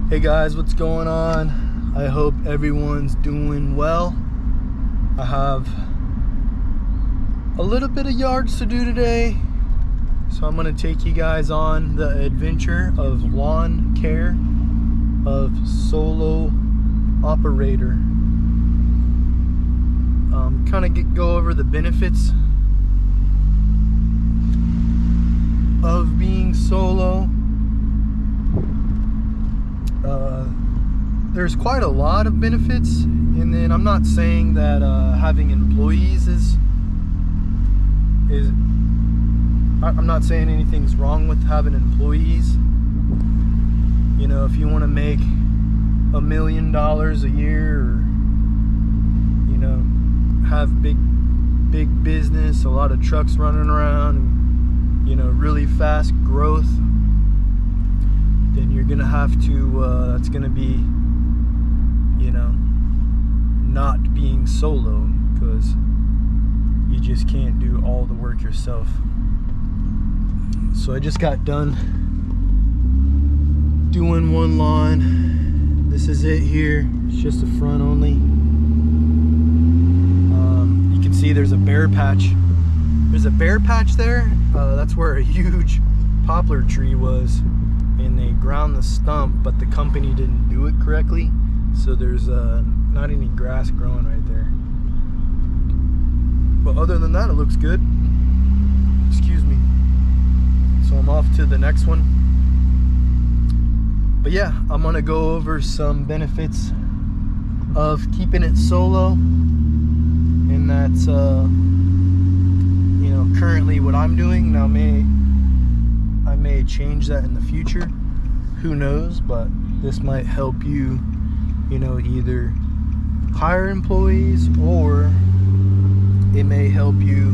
Hey guys, what's going on? I hope everyone's doing well. I have a little bit of yards to do today, so I'm going to take you guys on the adventure of lawn care of solo operator. Kind of go over the benefits of being solo. There's quite a lot of benefits, and then I'm not saying that having employees is I'm not saying anything's wrong with having employees. You know, if you want to make $1 million a year, or you know, have big business, a lot of trucks running around, and you know, really fast growth, then you're gonna have to that's gonna be, you know, not being solo, because you just can't do all the work yourself. So I just got done doing one lawn. This is it here. It's just the front only. You can see there's a bare patch. There's a bare patch there. That's where a huge poplar tree was, and they ground the stump, but the company didn't do it correctly, so there's not any grass growing right there. But other than that, it looks good. Excuse me. So I'm off to the next one. But yeah, I'm gonna go over some benefits of keeping it solo, and that's you know, currently what I'm doing. Now I may change that in the future, who knows, but this might help you, you know, either hire employees, or it may help you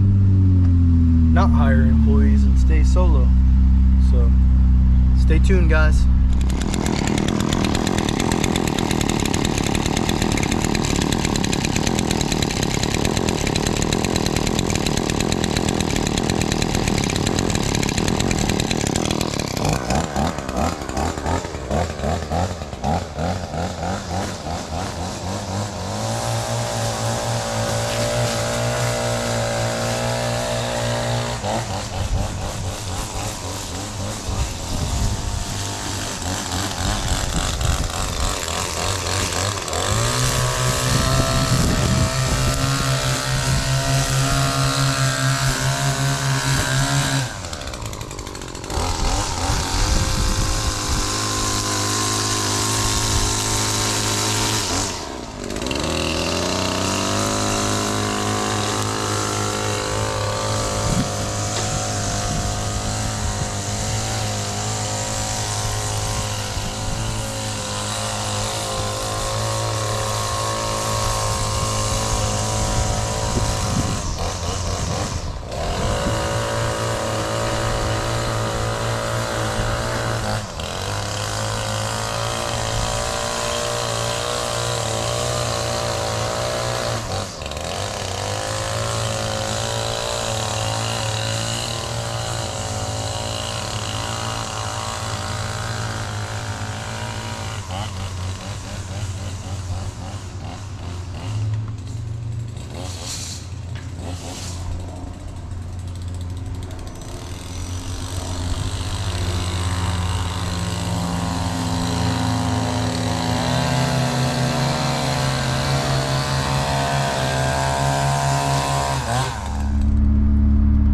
not hire employees and stay solo. So stay tuned, guys.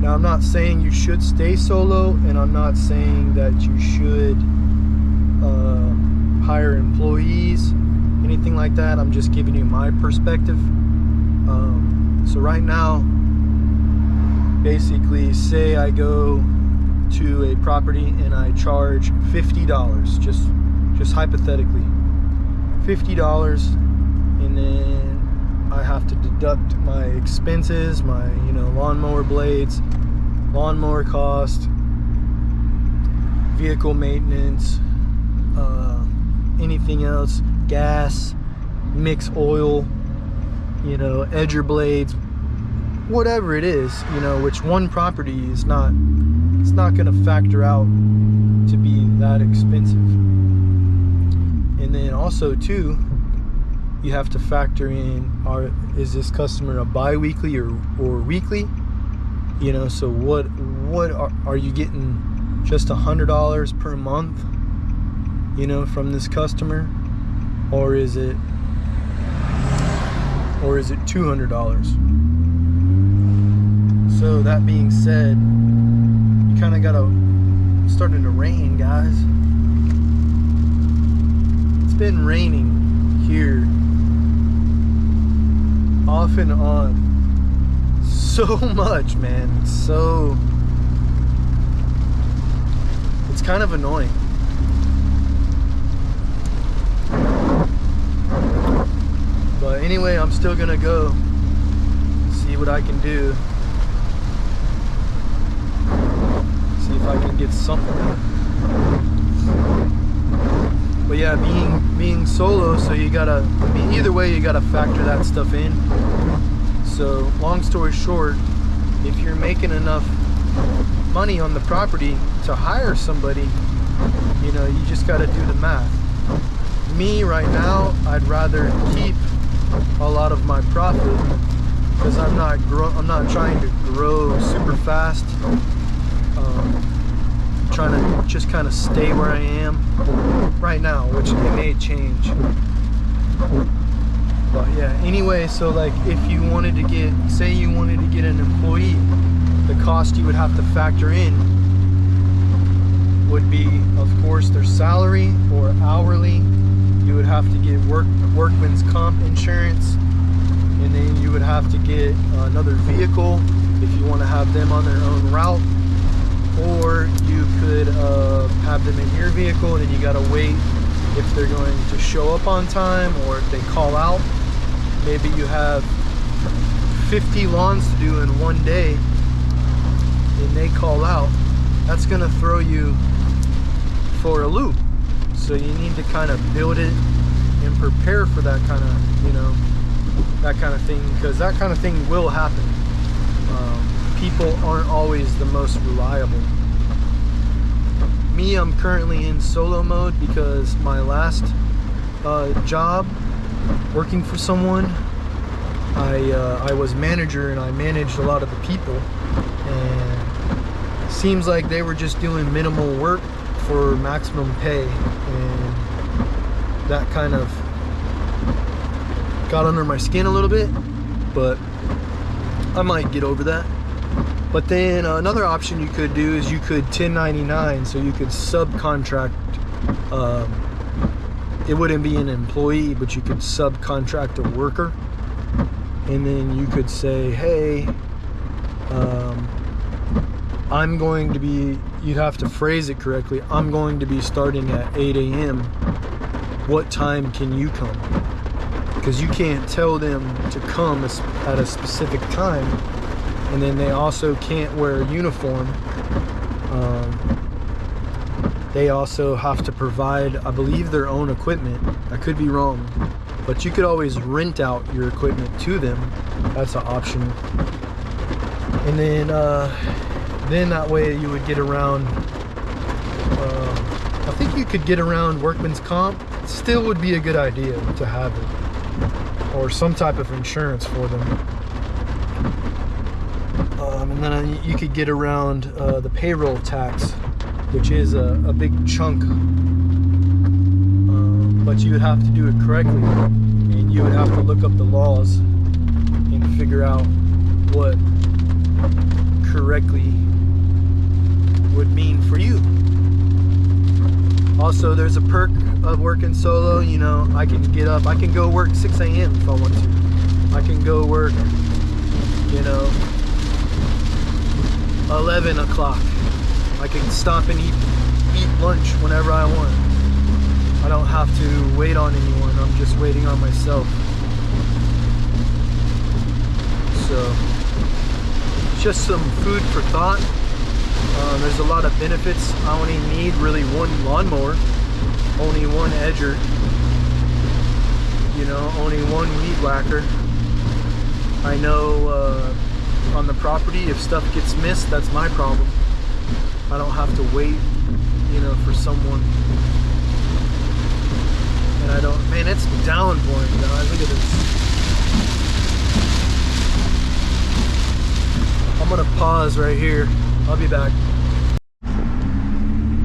I'm not saying you should stay solo, and I'm not saying that you should hire employees, anything like that. I'm just giving you my perspective. So right now, basically, say I go to a property and I charge $50, just hypothetically, $50, and then I have to deduct my expenses, my, you know, lawnmower blades, lawnmower cost, vehicle maintenance, anything else, gas, mix oil, you know, edger blades, whatever it is, you know, which one property is not, it's not going to factor out to be that expensive. And then also too, you have to factor in, is this customer a bi-weekly or weekly? You know, so what are you getting just $100 per month, you know, from this customer, or is it $200? So that being said, you kind of gotta, it's starting to rain, guys. It's been raining here off and on so much, man. So it's kind of annoying. But anyway, I'm still gonna go see what I can do. See if I can get something. But yeah, being solo, so you gotta, I mean, either way you gotta factor that stuff in. So long story short, if you're making enough money on the property to hire somebody, you know, you just gotta do the math. Me right now, I'd rather keep a lot of my profit because I'm not trying to grow super fast. Trying to just kind of stay where I am right now, which it may change. But yeah, anyway, so like if you wanted to get, say you wanted to get an employee, the cost you would have to factor in would be, of course, their salary or hourly. You would have to get workman's comp insurance, and then you would have to get another vehicle if you want to have them on their own route, or you could have them in your vehicle, and then you gotta wait if they're going to show up on time or if they call out. Maybe you have 50 lawns to do in one day and they call out. That's gonna throw you for a loop. So you need to kind of build it and prepare for that kind of, you know, that kind of thing, because that kind of thing will happen. People aren't always the most reliable. Me, I'm currently in solo mode because my last job working for someone, I was manager and I managed a lot of the people, and seems like they were just doing minimal work for maximum pay, and that kind of got under my skin a little bit, but I might get over that. But then another option you could do is you could 1099, so you could subcontract. It wouldn't be an employee, but you could subcontract a worker, and then you could say, hey, I'm going to be, you'd have to phrase it correctly, I'm going to be starting at 8 a.m. What time can you come? Because you can't tell them to come at a specific time, and then they also can't wear a uniform. They also have to provide, I believe, their own equipment. I could be wrong, but you could always rent out your equipment to them. That's an option. And then that way you would get around, I think you could get around workman's comp. Still would be a good idea to have it, or some type of insurance for them. And then you could get around the payroll tax, which is a big chunk, but you would have to do it correctly, and you would have to look up the laws and figure out what correctly would mean for you. Also, there's a perk of working solo. You know, I can get up, I can go work 6 a.m. if I want to. I can go work, you know, 11 o'clock. I can stop and eat lunch whenever I want. I don't have to wait on anyone. I'm just waiting on myself. So, just some food for thought. There's a lot of benefits. I only need really one lawnmower, only one edger, you know, only one weed whacker. I know on the property, if stuff gets missed, that's my problem. I don't have to wait, you know, for someone. downpouring, guys. Look at this. I'm gonna pause right here. I'll be back.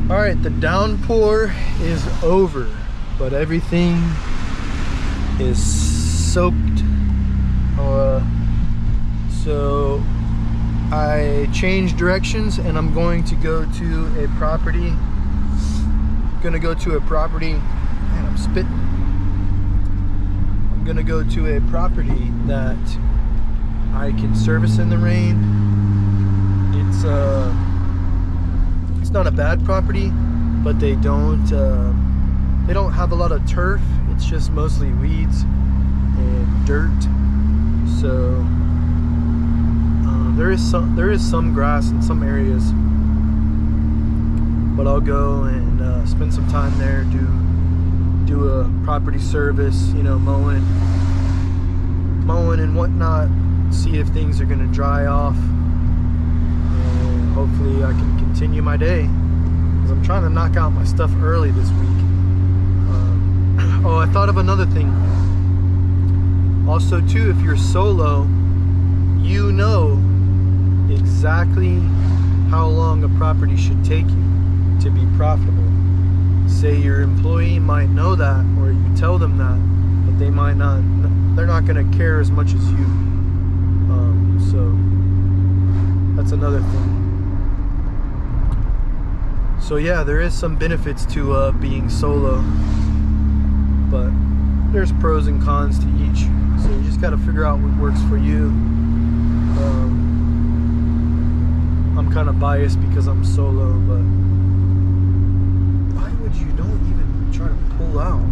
All right, the downpour is over, but everything is soaked. So I changed directions and I'm going to go to a property. Man, I'm spitting. I'm gonna go to a property that I can service in the rain. It's not a bad property, but they don't have a lot of turf. It's just mostly weeds and dirt. So there is some grass in some areas, but I'll go and spend some time there, do a property service, you know, mowing and whatnot, see if things are gonna dry off, and hopefully I can continue my day, because I'm trying to knock out my stuff early this week. Oh, I thought of another thing. Also too, if you're solo, you know exactly how long a property should take you to be profitable. Say your employee might know that, or you tell them that, but they might not. They're not going to care as much as you. So that's another thing. So yeah, there is some benefits to being solo, but there's pros and cons to each. So you just got to figure out what works for you. I'm kind of biased because I'm solo, but why would you don't even try to pull out?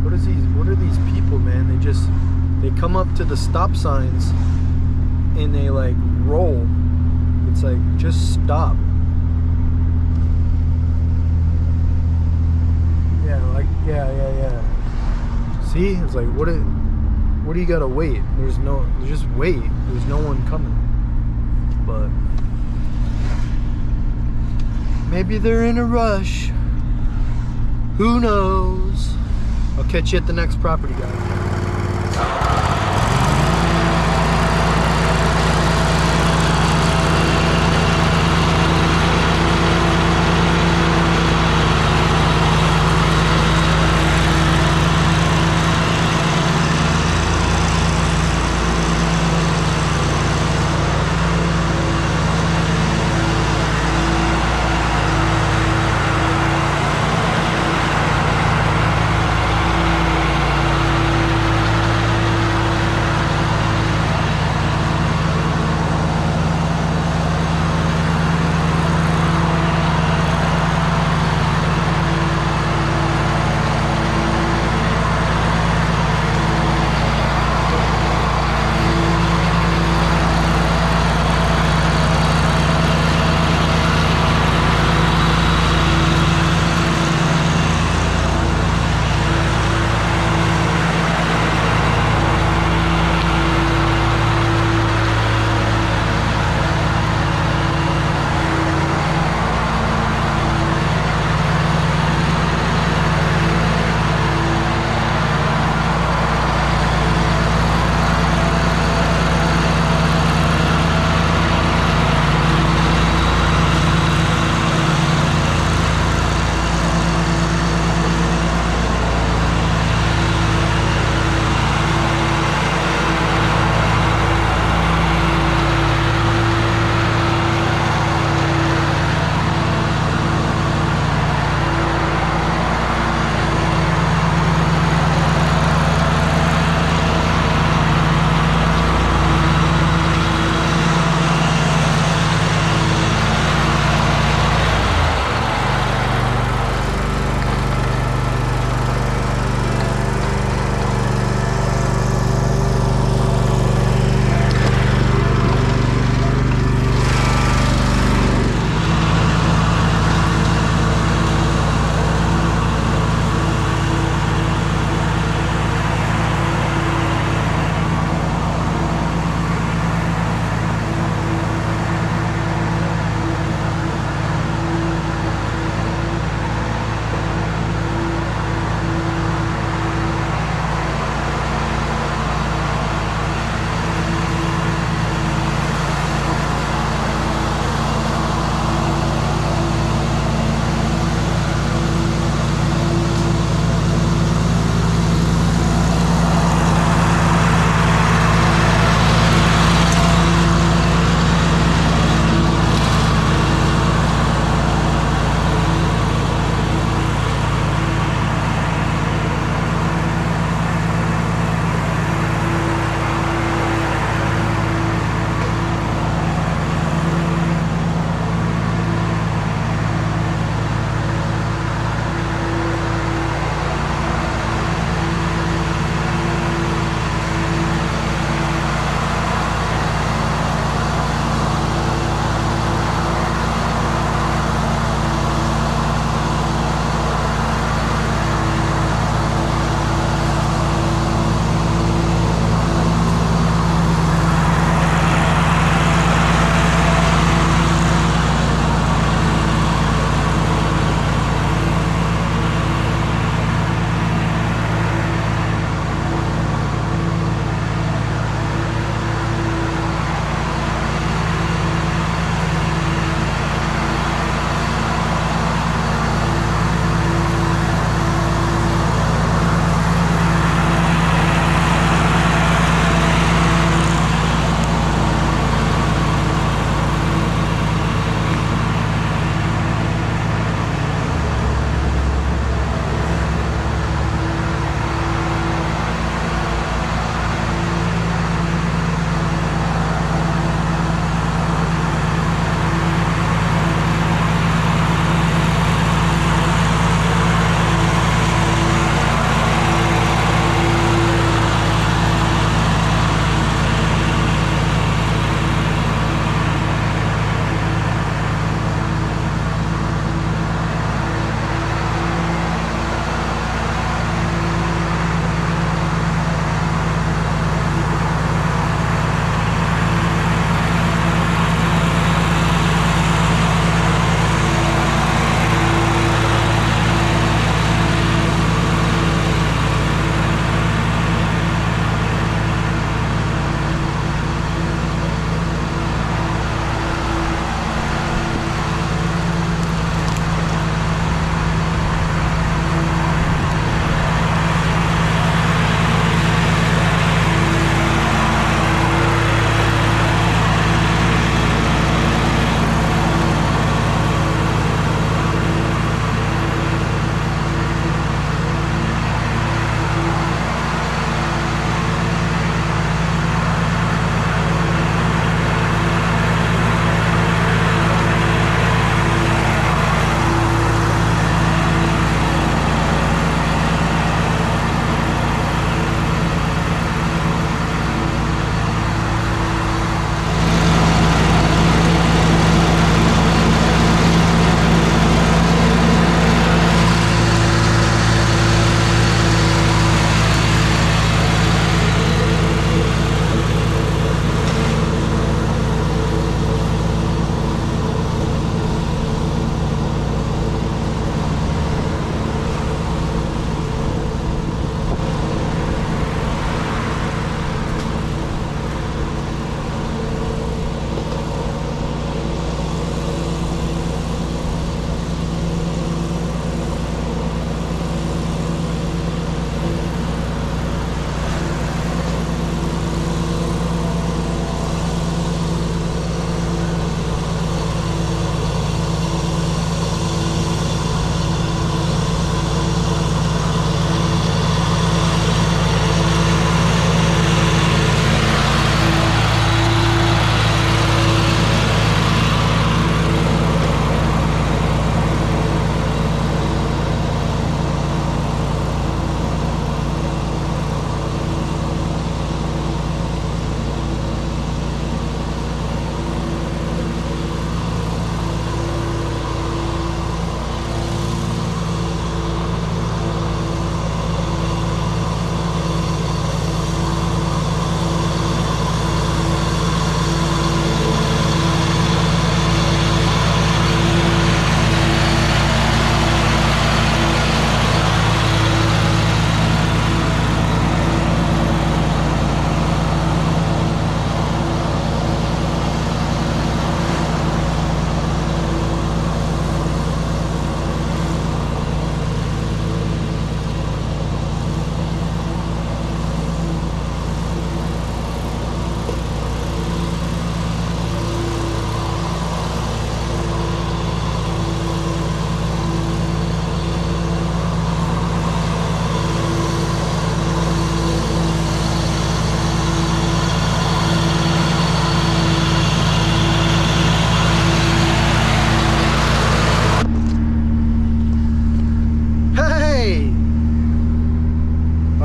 What are these people, man? They come up to the stop signs and they like roll. It's like, just stop. Yeah. See, it's like, what do you gotta wait? Just wait. There's no one coming. But maybe they're in a rush. Who knows? I'll catch you at the next property, guys.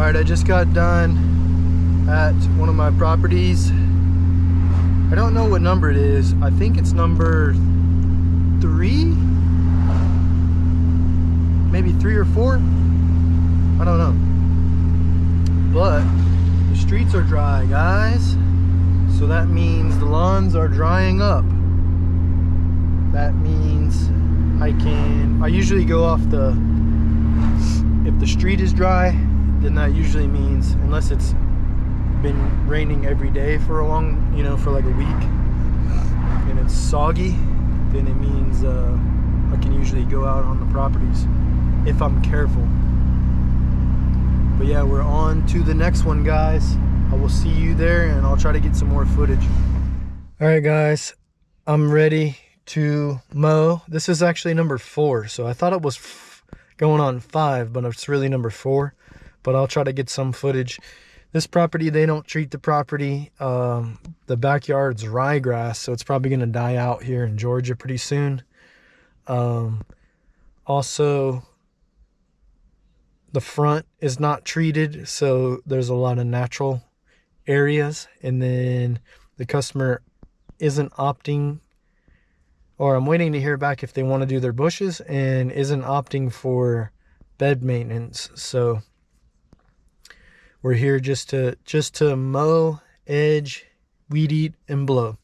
Alright, I just got done at one of my properties. I don't know what number it is. I think it's number 3? Maybe 3 or 4? I don't know. But the streets are dry, guys. So that means the lawns are drying up. That means I usually go off if the street is dry, then that usually means, unless it's been raining every day for a long, for like a week, and it's soggy, then it means I can usually go out on the properties if I'm careful. But yeah, we're on to the next one, guys. I will see you there, and I'll try to get some more footage. All right, guys, I'm ready to mow. This is actually number 4, so I thought it was going on 5, but it's really number 4. But I'll try to get some footage. This property, they don't treat the property. The backyard's ryegrass, so it's probably going to die out here in Georgia pretty soon. Also, the front is not treated, so there's a lot of natural areas. And then the customer isn't opting, or I'm waiting to hear back if they want to do their bushes, and isn't opting for bed maintenance. So we're here just to mow, edge, weed eat, and blow.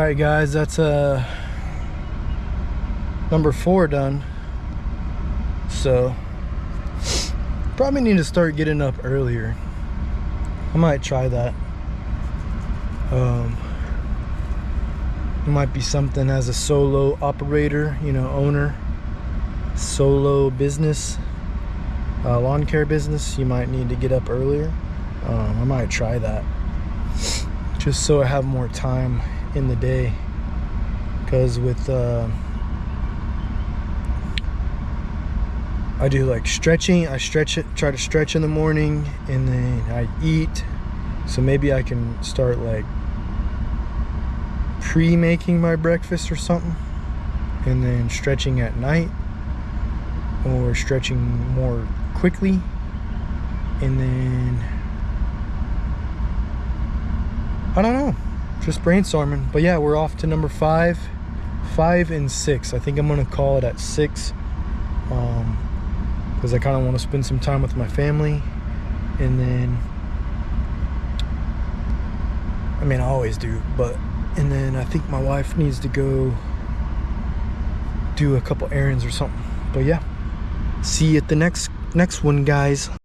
Alright guys, that's number 4 done. So probably need to start getting up earlier. I might try that. It might be something as a solo operator, you know, owner, solo business, lawn care business. You might need to get up earlier. I might try that just so I have more time in the day, because with I do like stretching. I try to stretch in the morning, and then I eat. So maybe I can start like pre-making my breakfast or something, and then stretching at night, or stretching more quickly, and then I don't know, just brainstorming. But yeah, we're off to number 5 and 6. I think I'm gonna call it at 6, because I kind of want to spend some time with my family. And then, I mean, I always do, but and then I think my wife needs to go do a couple errands or something. But yeah, see you at the next one, guys.